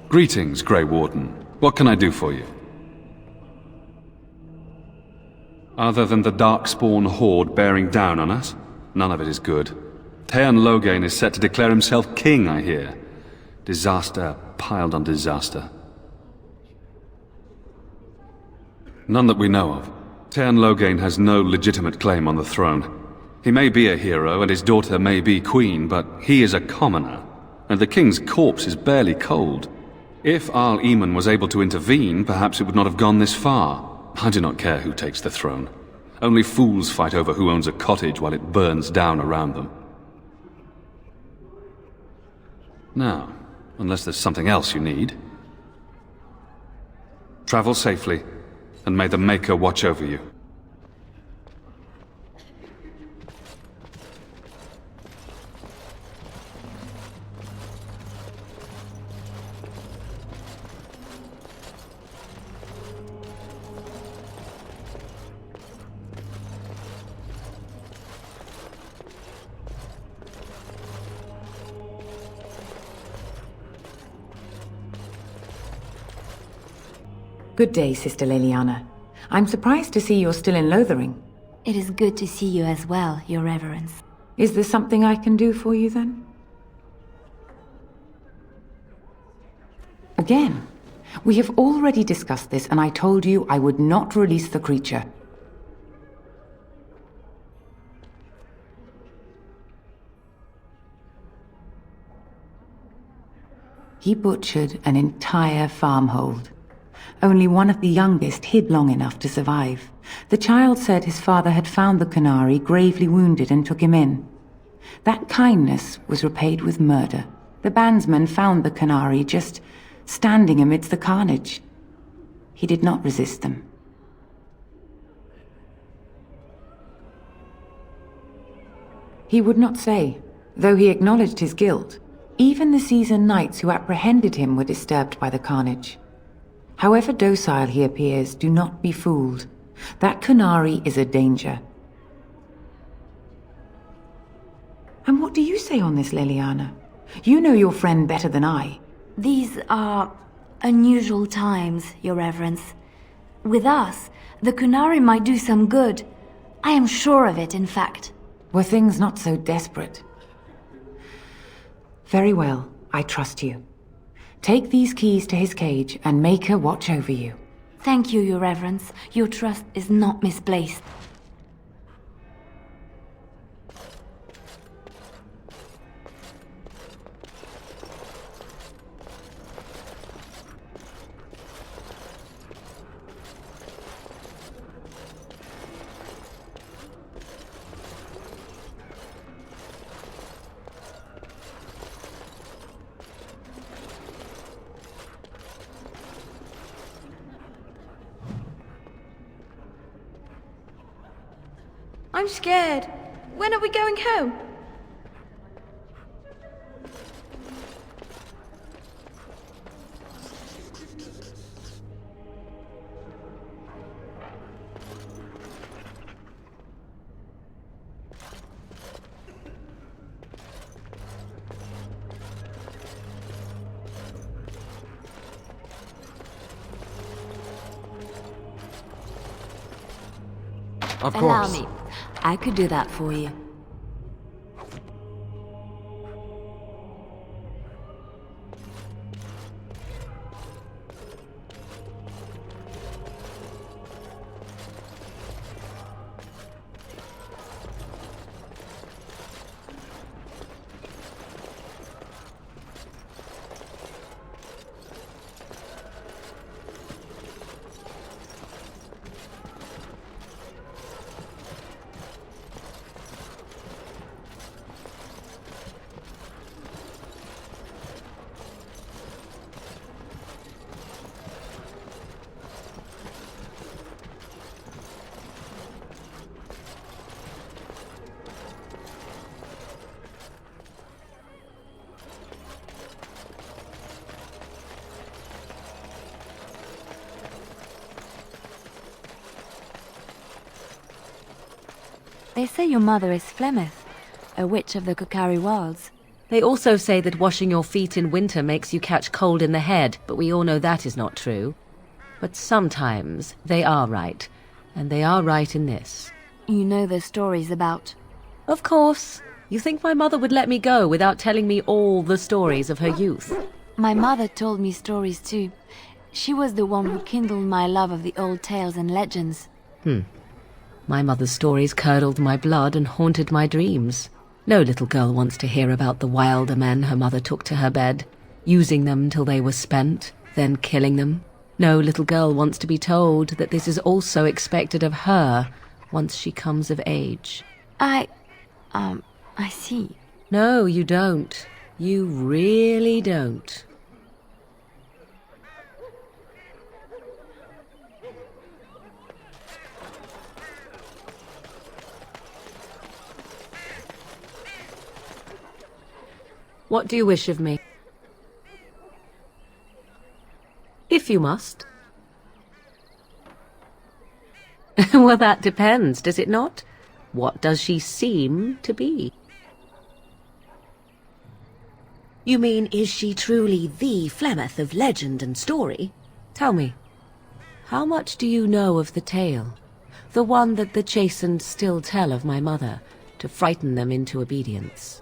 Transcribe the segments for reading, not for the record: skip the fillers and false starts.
Greetings, Grey Warden. What can I do for you? Other than the Darkspawn horde bearing down on us, none of it is good. Aedan Lothering is set to declare himself king, I hear. Disaster piled on disaster. None that we know of. Aedan Lothering has no legitimate claim on the throne. He may be a hero and his daughter may be queen, but he is a commoner, and the king's corpse is barely cold. If Al-Eman was able to intervene, perhaps it would not have gone this far. I do not care who takes the throne. Only fools fight over who owns a cottage while it burns down around them. Now, unless there's something else you need, travel safely, and may the Maker watch over you. Good day, Sister Leliana. I'm surprised to see you're still in Lothering. It is good to see you as well, Your Reverence. Is there something I can do for you, then? Again, we have already discussed this, and I told you I would not release the creature. He butchered an entire farmhold. Only one of the youngest hid long enough to survive. The child said his father had found the Qunari gravely wounded and took him in. That kindness was repaid with murder. The bandsman found the Qunari just standing amidst the carnage. He did not resist them. He would not say, though he acknowledged his guilt. Even the seasoned knights who apprehended him were disturbed by the carnage. However docile he appears, do not be fooled. That Qunari is a danger. And what do you say on this, Leliana? You know your friend better than I. These are unusual times, Your Reverence. With us, the Qunari might do some good. I am sure of it, in fact. Were things not so desperate? Very well, I trust you. Take these keys to his cage and make her watch over you. Thank you, Your Reverence. Your trust is not misplaced. I'm scared. When are we going home? Of course. Allow me. I could do that for you. They say your mother is Flemeth, a witch of the Qunari wilds. They also say that washing your feet in winter makes you catch cold in the head, but we all know that is not true. But sometimes they are right, and they are right in this. You know the stories about... Of course. You think my mother would let me go without telling me all the stories of her youth? My mother told me stories too. She was the one who kindled my love of the old tales and legends. My mother's stories curdled my blood and haunted my dreams. No little girl wants to hear about the wilder men her mother took to her bed, using them till they were spent, then killing them. No little girl wants to be told that this is also expected of her once she comes of age. I see. No, you don't. You really don't. What do you wish of me? If you must. Well, that depends, does it not? What does she seem to be? You mean, is she truly the Flemeth of legend and story? Tell me, how much do you know of the tale? The one that the chastened still tell of my mother, to frighten them into obedience.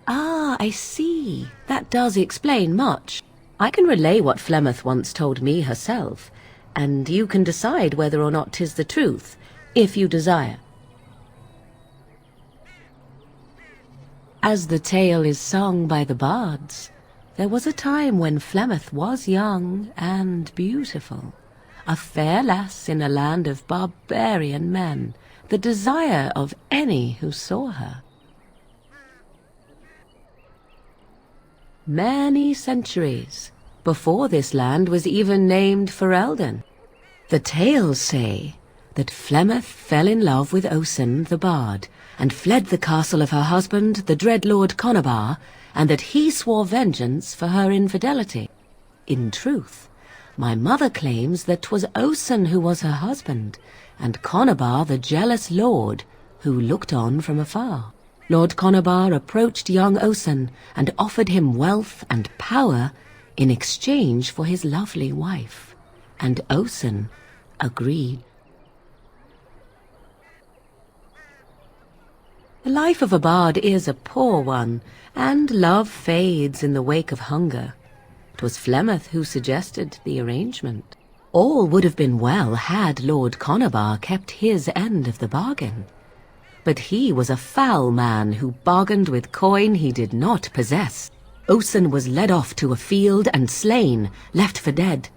Ah, I see. That does explain much. I can relay what Flemeth once told me herself, and you can decide whether or not 'tis the truth, if you desire. As the tale is sung by the bards, there was a time when Flemeth was young and beautiful, a fair lass in a land of barbarian men, the desire of any who saw her. Many centuries before this land was even named for Aedan. The tales say that Flemeth fell in love with Osen the bard, and fled the castle of her husband, the dread Lord Qunari, and that he swore vengeance for her infidelity. In truth, my mother claims that 'twas Osen who was her husband, and Qunari the jealous lord who looked on from afar. Lord Qunari approached young Osen and offered him wealth and power in exchange for his lovely wife, and Osen agreed. The life of a bard is a poor one, and love fades in the wake of hunger. 'Twas Flemeth who suggested the arrangement. All would have been well had Lord Qunari kept his end of the bargain. But he was a foul man who bargained with coin he did not possess. Osen was led off to a field and slain, left for dead.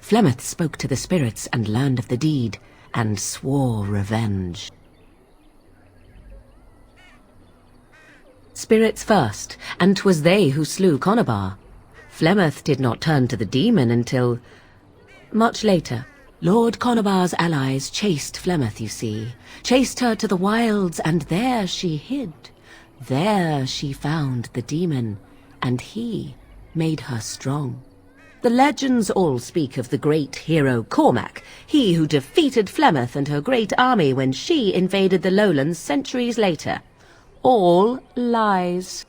Flemeth spoke to the spirits and learned of the deed, and swore revenge. Spirits first, and 'twas they who slew Qunari. Flemeth did not turn to the demon until much later. Lord Qunari's allies chased Flemeth, you see, chased her to the wilds, and there she hid. There she found the demon, and he made her strong. The legends all speak of the great hero Cormac, he who defeated Flemeth and her great army when she invaded the lowlands centuries later. All lies.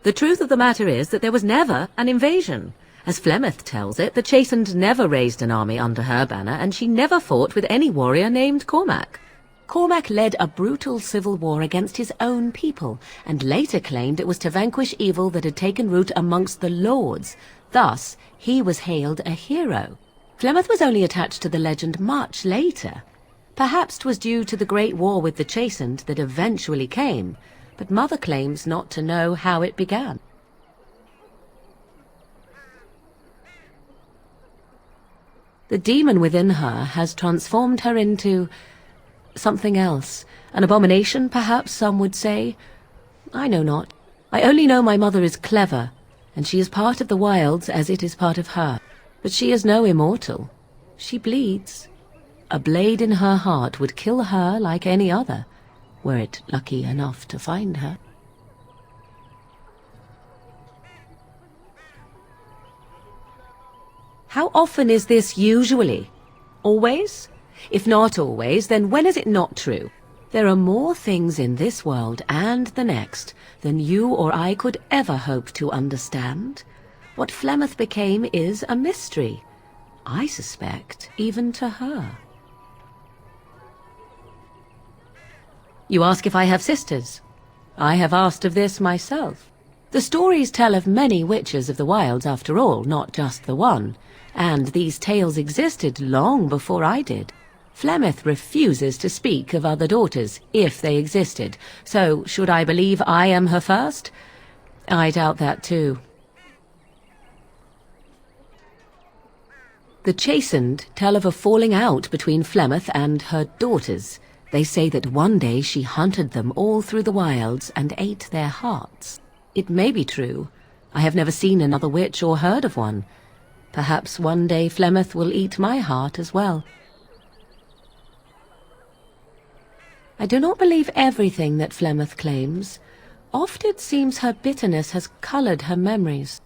The truth of the matter is that there was never an invasion. As Flemeth tells it, the Chastened never raised an army under her banner, and she never fought with any warrior named Cormac. Cormac led a brutal civil war against his own people, and later claimed it was to vanquish evil that had taken root amongst the lords. Thus, he was hailed a hero. Flemeth was only attached to the legend much later. Perhaps 'twas due to the great war with the Chastened that eventually came, but Mother claims not to know how it began. The demon within her has transformed her into something else. An abomination, perhaps some would say. I know not. I only know my mother is clever, and she is part of the wilds as it is part of her. But she is no immortal. She bleeds. A blade in her heart would kill her like any other, were it lucky enough to find her. How often is this usually? Always? If not always, then when is it not true? There are more things in this world and the next than you or I could ever hope to understand. What Flemeth became is a mystery. I suspect, even to her. You ask if I have sisters? I have asked of this myself. The stories tell of many witches of the wilds after all, not just the one. And these tales existed long before I did. Flemeth refuses to speak of other daughters, if they existed. So, should I believe I am her first? I doubt that too. The Chastened tell of a falling out between Flemeth and her daughters. They say that one day she hunted them all through the wilds and ate their hearts. It may be true. I have never seen another witch or heard of one. Perhaps one day Flemeth will eat my heart as well. I do not believe everything that Flemeth claims. Oft it seems her bitterness has coloured her memories.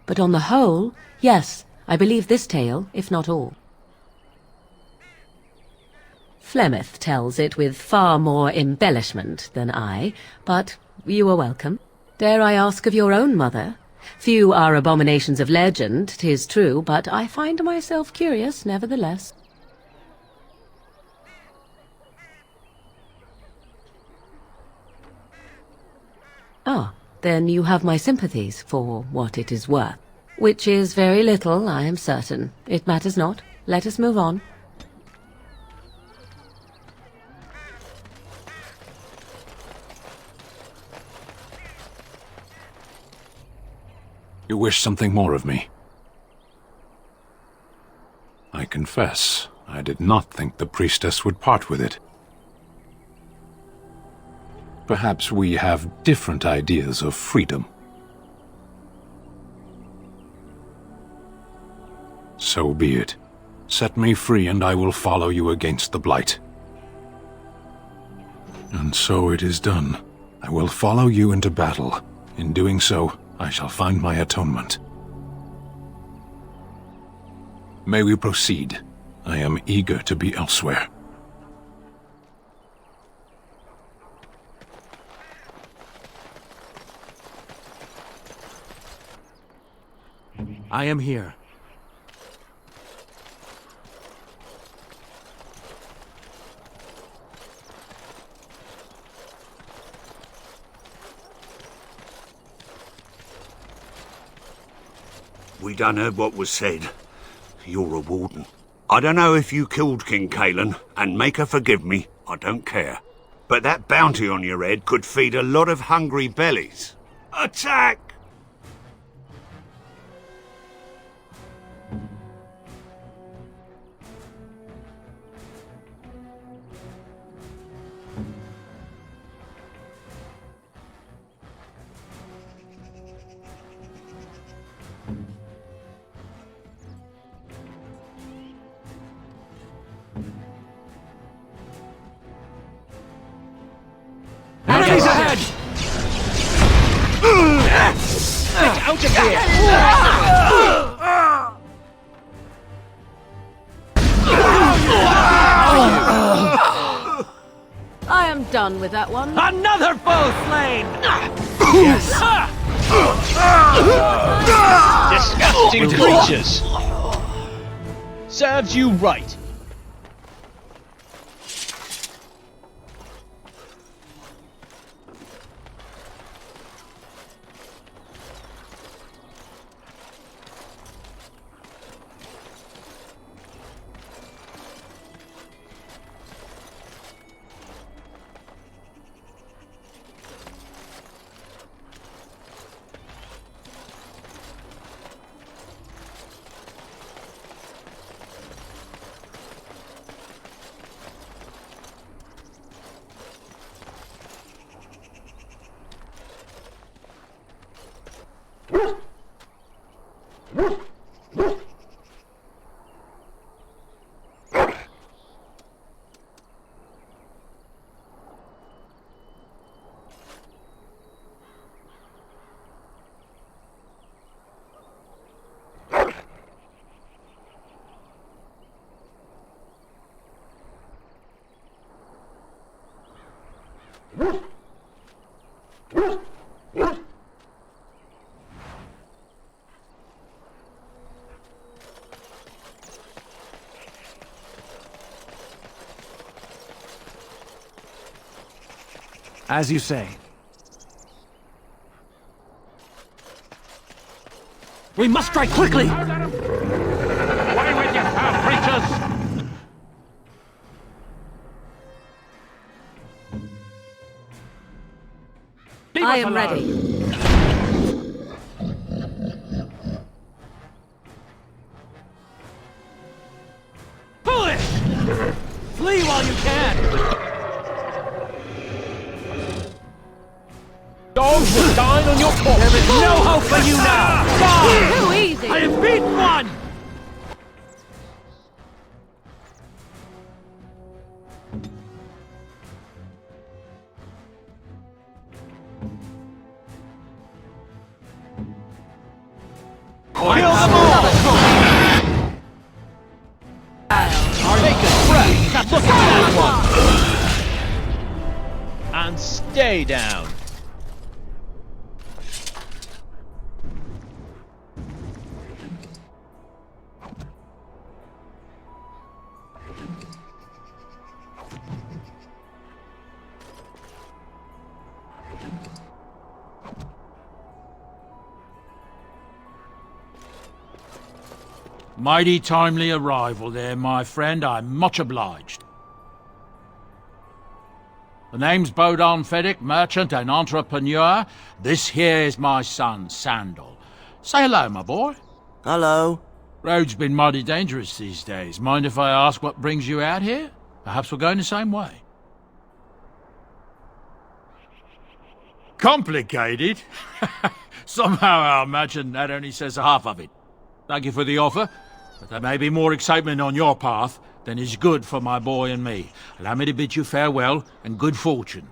But on the whole, yes, I believe this tale, if not all. Flemeth tells it with far more embellishment than I, but you are welcome. Dare I ask of your own mother? Few are abominations of legend, 'tis true, but I find myself curious nevertheless. Ah, then you have my sympathies, for what it is worth. Which is very little, I am certain. It matters not. Let us move on. You wish something more of me? I confess, I did not think the priestess would part with it. Perhaps we have different ideas of freedom. So be it. Set me free and I will follow you against the Blight. And so it is done. I will follow you into battle. In doing so, I shall find my atonement. May we proceed? I am eager to be elsewhere. I am here. We done heard what was said. You're a warden. I don't know if you killed King Cailan, and make her forgive me, I don't care. But that bounty on your head could feed a lot of hungry bellies. Attack! Enemies ahead! Get out of here! I am done with that one. Another foe slain! Yes! Disgusting creatures! Serves you right. As you say. We must strike quickly! Away with you, foul creatures! I am ready. Foolish! Flee while you can! Dogs will dine on your corpse! There is no hope for you now! Die! Too easy! I have beaten one! Look at that one! And stay down. Mighty timely arrival there, my friend. I'm much obliged. The name's Bodon Feddick, merchant and entrepreneur. This here is my son, Sandal. Say hello, my boy. Hello. Road's been mighty dangerous these days. Mind if I ask what brings you out here? Perhaps we're going the same way. Complicated? Somehow I imagine that only says half of it. Thank you for the offer, but there may be more excitement on your path than is good for my boy and me. Allow me to bid you farewell and good fortune.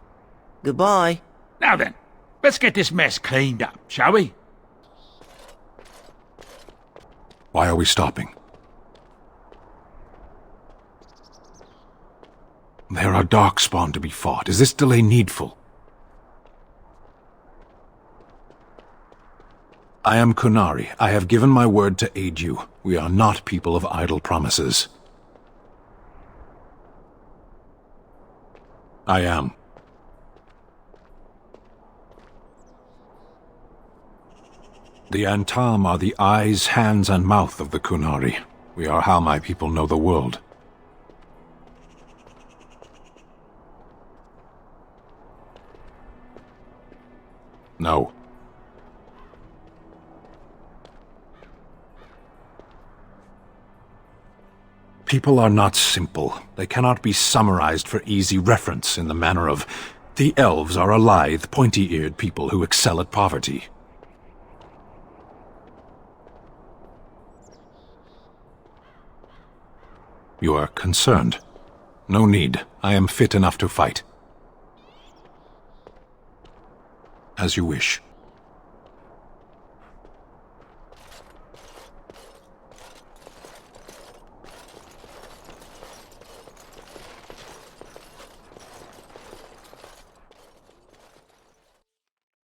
Goodbye. Now then, let's get this mess cleaned up, shall we? Why are we stopping? There are darkspawn to be fought. Is this delay needful? I am Qunari. I have given my word to aid you. We are not people of idle promises. I am. The Antam are the eyes, hands, and mouth of the Qunari. We are how my people know the world. No. People are not simple. They cannot be summarized for easy reference in the manner of, the elves are a lithe, pointy-eared people who excel at poverty. You are concerned. No need. I am fit enough to fight. As you wish.